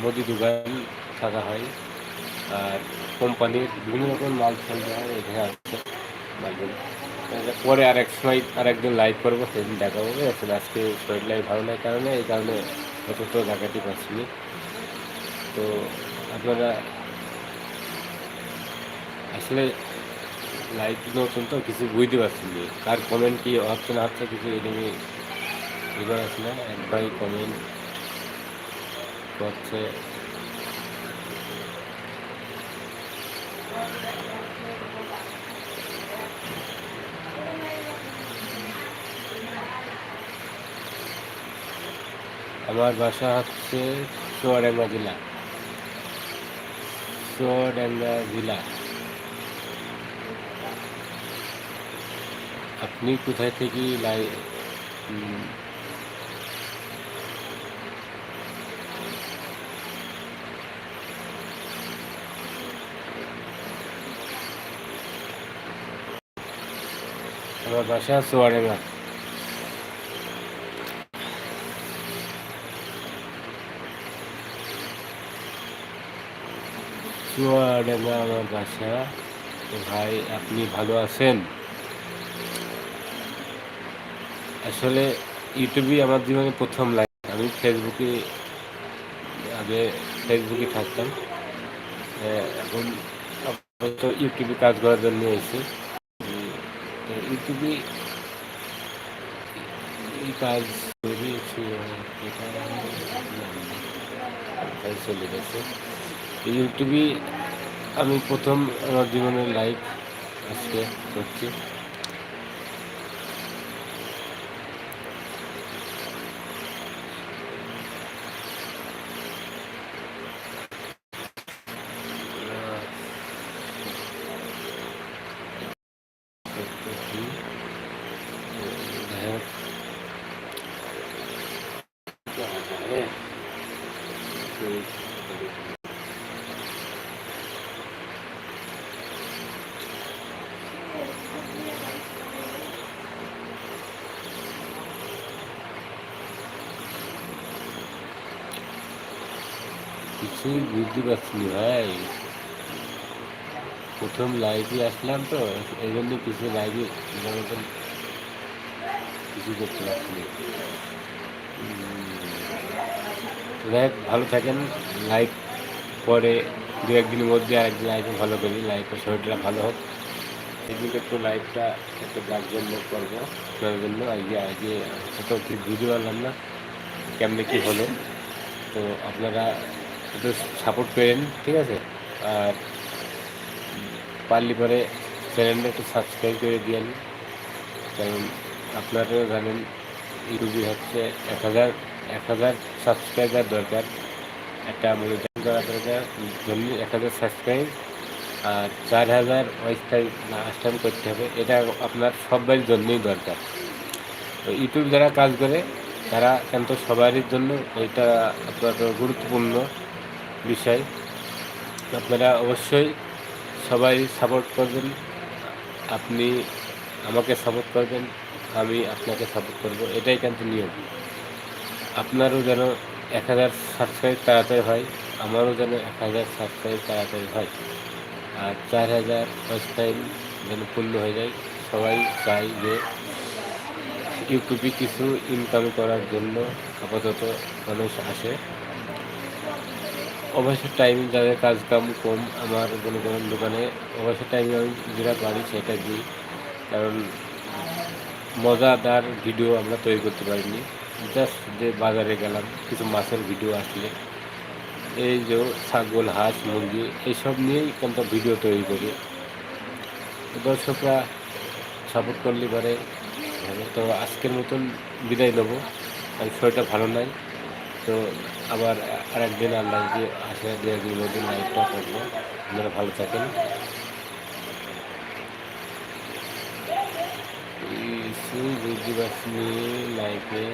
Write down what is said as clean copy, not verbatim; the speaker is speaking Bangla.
মুদি দোকান থাকা হয়, আর কোম্পানির বিভিন্ন রকম মাল ফেলতে হয় এখানে আসছে মালগুলো। পরে আরেক সময় আরেকদিন লাইভ করবো, সেদিন দেখাবো। আসলে আজকে শরীরটাই ভালো নাই কারণে এই কারণে অত দেখাতে পারছি না। তো আপনারা আসলে লাইভ নতুন তো কিছু বুঝতে পারছি না, কার কমেন্ট কি হচ্ছে না হচ্ছে কিছু এটা আমি বুঝতে পারছি না। এক ভাই কমেন্ট করছে আমার বাসা হচ্ছে চুয়াডাঙ্গা জেলা। চুয়াডাঙ্গা জেলা। আপনি কোথায় থেকে উম, আমার বাসা চুয়াডাঙ্গা। চুয়াডাঙ্গা আমার বাসা। তো ভাই আপনি ভালো আছেন? আসলে ইউটিউবই আমার জীবনে প্রথম লাইভ। আমি আগে ফেসবুকে থাকতাম। এখন আপাতত ইউটিউবে কাজ করার জন্য এসেছি। ইউটিউবে এই কাজ করেছি, এটা চলে গেছে। ইউটিউবে আমি প্রথম আমার জীবনের লাইভ আজকে করছি। কিছুই বুঝতে পারছি না ভাই, প্রথম লাইভে আসলাম তো এই জন্য কিছু লাইভে কিছু করতে পারছি না। যাই হোক, ভালো থাকেন। লাইভ পরে দু একদিনের মধ্যে আরেকদিন লাইভে ভালো করি, লাইভে শরীরটা ভালো হোক। সেদিকে একটু লাইভটা একটু জাঁকজমক করবো আপনার জন্য। আজকে হয়তো ঠিক বুঝতে পারলাম না কেমনে কী হলো। তো আপনারা একটু সাপোর্ট করেন, ঠিক আছে? আর পারলে পরে চ্যানেলটা একটু সাবস্ক্রাইব করে দিয়েন, কারণ আপনারাও জানেন ইউটিউবে হচ্ছে ১,০০০ সাবস্ক্রাইবার দরকার, একটা মনিটাইজ করা দরকার। জন্য ১,০০০ সাবস্ক্রাইব আর ৪,০০০ ওয়াচ টাইম লাস্ট টাইম করতে হবে। এটা আপনার সবার জন্যই দরকার। তো ইউটিউব যারা কাজ করে তারা কিন্তু সবারই জন্য এটা আপনার গুরুত্বপূর্ণ বিষয়। আপনারা অবশ্যই সবাই সাপোর্ট করবেন। আপনি আমাকে সাপোর্ট করবেন, আমি আপনাকে সাপোর্ট করব, এটাই কিন্তু নিয়ম। আপনারও যেন ১,০০০ সাবস্ক্রাইব তাড়াতাড়ি হয়, আমারও যেন ১,০০০ সাবস্ক্রাইব তাড়াতাড়ি হয়, আর ৪,০০০ ওয়াচ টাইম যেন পূর্ণ হয়ে যায়। সবাই চাই যে ইউটিউবে কিছু ইনকাম করার জন্য আপাতত মানুষ আসে। অবসর টাইমে যাদের কাজ কাম কম, আমার মনে করেন দোকানে অবসর টাইমে আমি যেটা পারি সেটা দিই, কারণ মজাদার ভিডিও আমরা তৈরি করতে পারিনি। জাস্ট যে বাজারে গেলাম কিছু মাছের ভিডিও আসলে, এই যে ছাগল হাঁস মুরগি এইসব নিয়েই কিন্তু ভিডিও তৈরি করি। দর্শকরা সাপোর্ট করলে পারে ভালো। তো আজকের মতন বিদায় নেবো, কারণ শরীরটা ভালো নাই। তো আবার আরেকদিন আল্লাহ যদি আসে দু একদিনের মধ্যে লাইভটা করবো। আপনারা ভালো থাকেন। কিছুই বুঝতে পারছি লাইফে